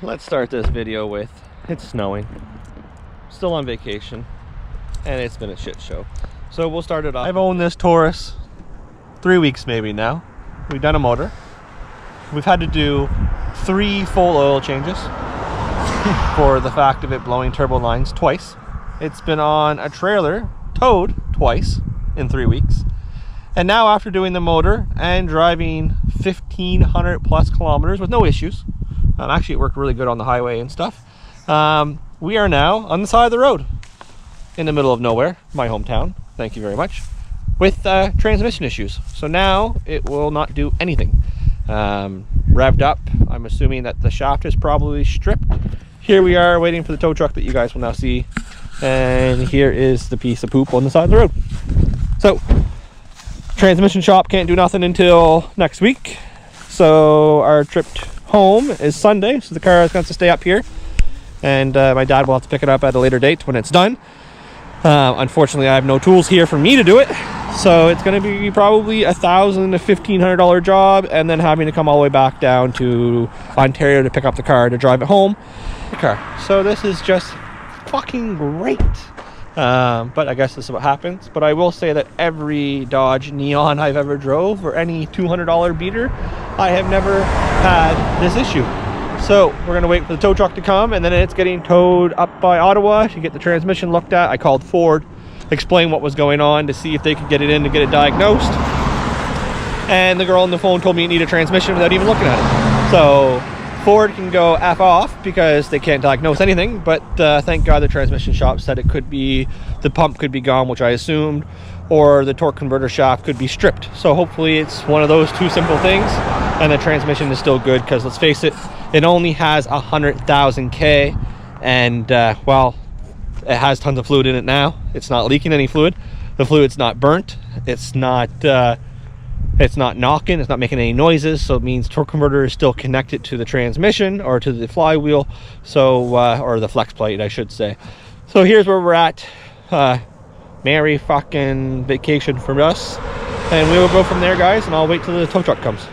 let's start this video with, it's snowing, still on vacation, and it's been a shit show. So we'll start it off. I've owned this Taurus 3 weeks maybe now. We've done a motor. We've had to do 3 full oil changes for the fact of it blowing turbo lines twice. It's been on a trailer, towed twice in 3 weeks. And now after doing the motor and driving 1,500 plus kilometers with no issues, actually it worked really good on the highway and stuff, we are now on the side of the road in the middle of nowhere, my hometown, thank you very much, with transmission issues. So now it will not do anything. Revved up, I'm assuming that the shaft is probably stripped. Here we are waiting for the tow truck that you guys will now see, and here is the piece of poop on the side of the road. So transmission shop can't do nothing until next week, so our trip home is Sunday, so the car is going to stay up here, and my dad will have to pick it up at a later date when it's done. Unfortunately I have no tools here for me to do it, so it's going to be probably $1,000 to $1,500 job, and then having to come all the way back down to Ontario to pick up the car to drive it home. So this is just fucking great. But I guess this is what happens. But I will say that every Dodge Neon I've ever drove, or any $200 beater, I have never had this issue. So we're gonna wait for the tow truck to come, and then it's getting towed up by Ottawa to get the transmission looked at. I called Ford, explained what was going on to see if they could get it in to get it diagnosed. And the girl on the phone told me it needed a transmission without even looking at it. So Ford can go F off because they can't diagnose anything, but thank God the transmission shop said it could be, the pump could be gone, which I assumed, or the torque converter shaft could be stripped. So hopefully it's one of those 2 simple things, and the transmission is still good, because let's face it, it only has 100,000 K, and well, it has tons of fluid in it now. It's not leaking any fluid. The fluid's not burnt. It's not knocking, it's not making any noises, so it means torque converter is still connected to the transmission or to the flywheel, so or the flex plate I should say. So here's where we're at. Merry fucking vacation for us, and we will go from there, guys, and I'll wait till the tow truck comes.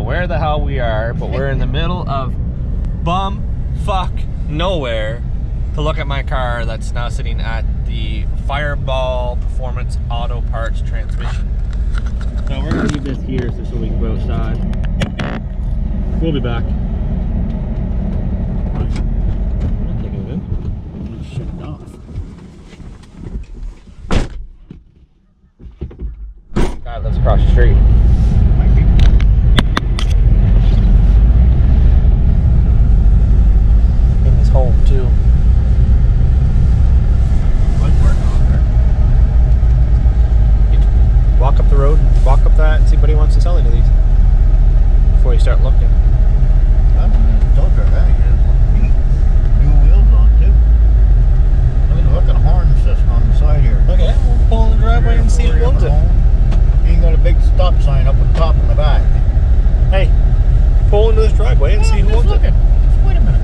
Where the hell we are, but we're in the middle of bum-fuck nowhere to look at my car that's now sitting at the Fireball Performance Auto Parts transmission. So we're gonna leave this here so we can go outside. We'll be back. I'm taking it in. I'm shut it off. God lives across the street. Home too. You walk up the road, walk up that, and see if anybody wants to sell any of these before you start looking. into this driveway and see who owns it. Wait a minute.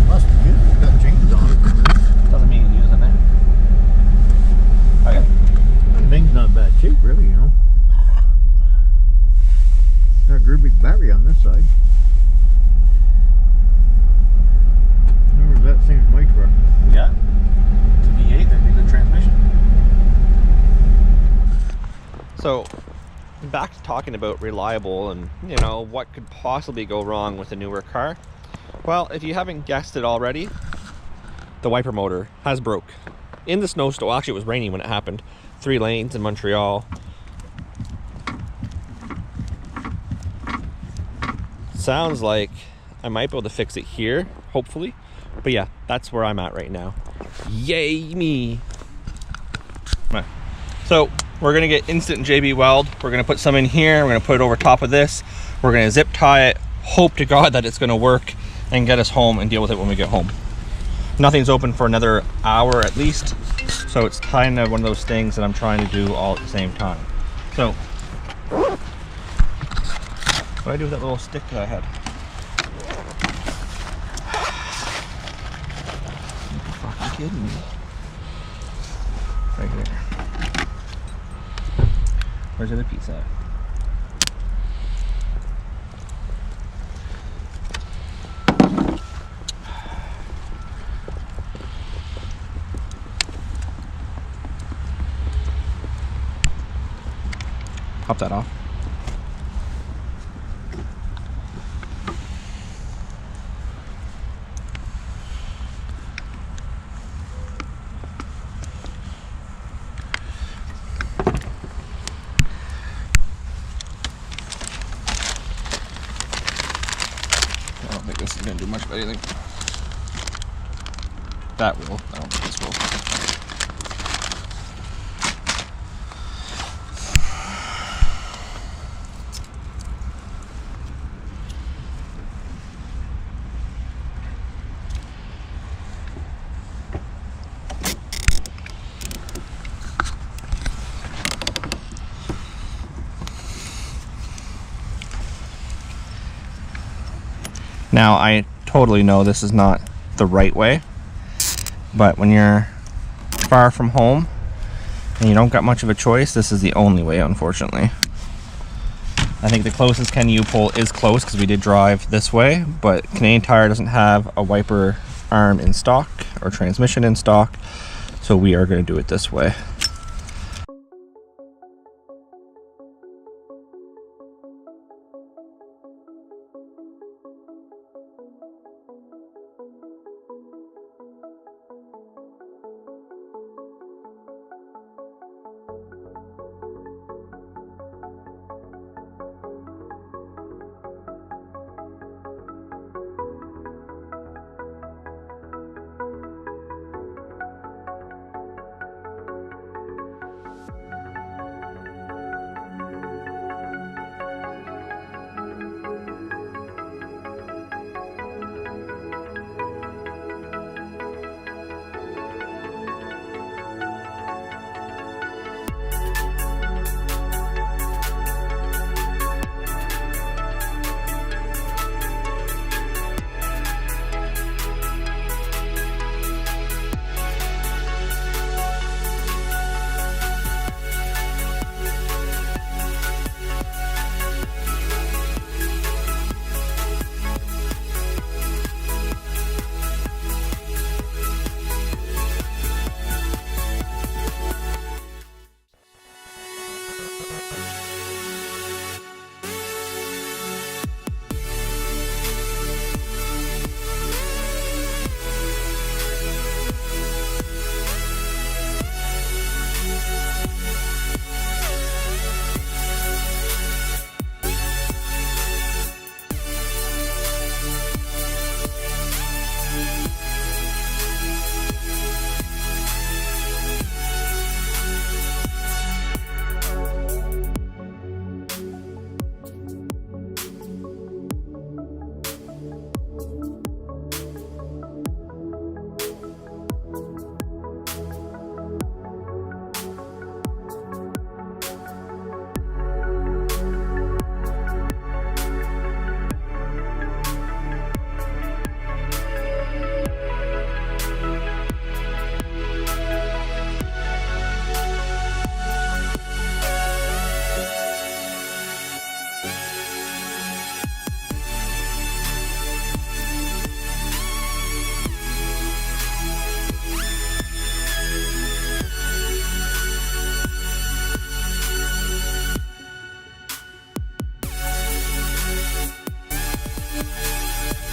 Must be you. You've got chains on it. Doesn't mean you're using it. Okay. That thing's not bad shape, really, you know. Got a good big battery on this side. Remember that same as my truck. Yeah. It's a V8, that'd be a good transmission. So, back to talking about reliable and, you know, what could possibly go wrong with a newer car. Well, if you haven't guessed it already, the wiper motor has broke. In the snowstorm, well, actually it was raining when it happened. 3 lanes in Montreal. Sounds like I might be able to fix it here, hopefully. But yeah, that's where I'm at right now. Yay me! So we're gonna get instant JB weld. We're gonna put some in here. We're gonna put it over top of this. We're gonna zip tie it. Hope to God that it's gonna work and get us home and deal with it when we get home. Nothing's open for another hour at least. So it's kind of one of those things that I'm trying to do all at the same time. So, what do I do with that little stick that I had? You're fucking kidding me. Right here. Where's the other piece at? Pop that off. I don't think this is going to do much of anything. That will. I don't think this will. Now, I totally know this is not the right way, but when you're far from home and you don't got much of a choice, this is the only way, unfortunately. I think the closest Ken U-pole is close because we did drive this way, but Canadian Tire doesn't have a wiper arm in stock or transmission in stock, so we are going to do it this way.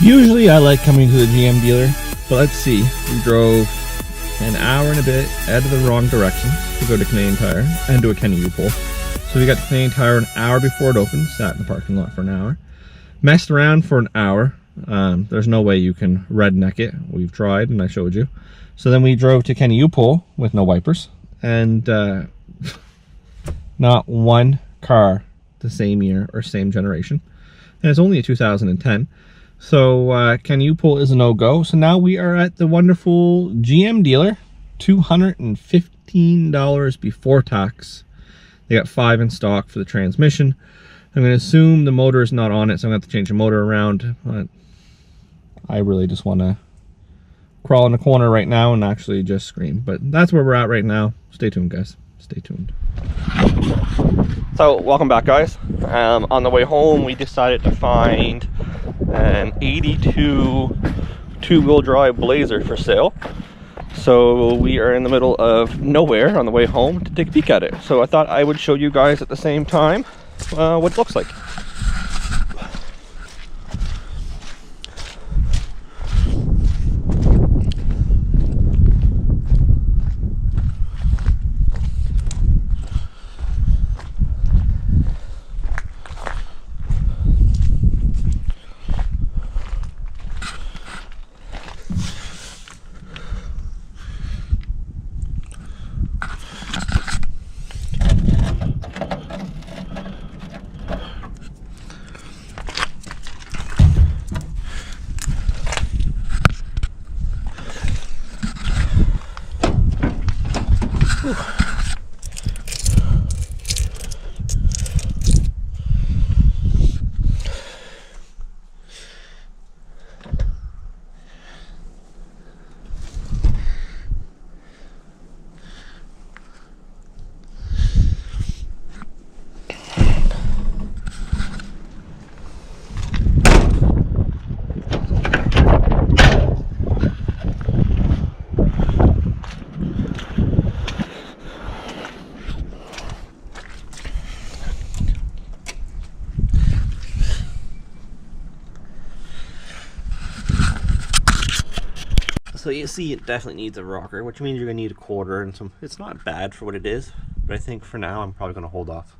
Usually I like coming to the GM dealer, but let's see. We drove an hour and a bit out of the wrong direction to go to Canadian Tire and do a Kenny U-pull. So we got to Canadian Tire an hour before it opened, sat in the parking lot for an hour, messed around for an hour. There's no way you can redneck it. We've tried and I showed you. So then we drove to Kenny U-pull with no wipers, and not one car the same year or same generation. And it's only a 2010. So Kenny U-pull is a no-go. So now we are at the wonderful GM dealer, $215 before tax. They got 5 in stock for the transmission. I'm going to assume the motor is not on it, so I'm going to have to change the motor around. But I really just want to crawl in the corner right now and actually just scream. But that's where we're at right now. Stay tuned, guys. Stay tuned. So welcome back, guys. On the way home we decided to find an 82 two-wheel drive Blazer for sale. So we are in the middle of nowhere on the way home to take a peek at it. So I thought I would show you guys at the same time what it looks like. So you see it definitely needs a rocker, which means you're going to need a quarter and some. It's not bad for what it is, but I think for now I'm probably going to hold off.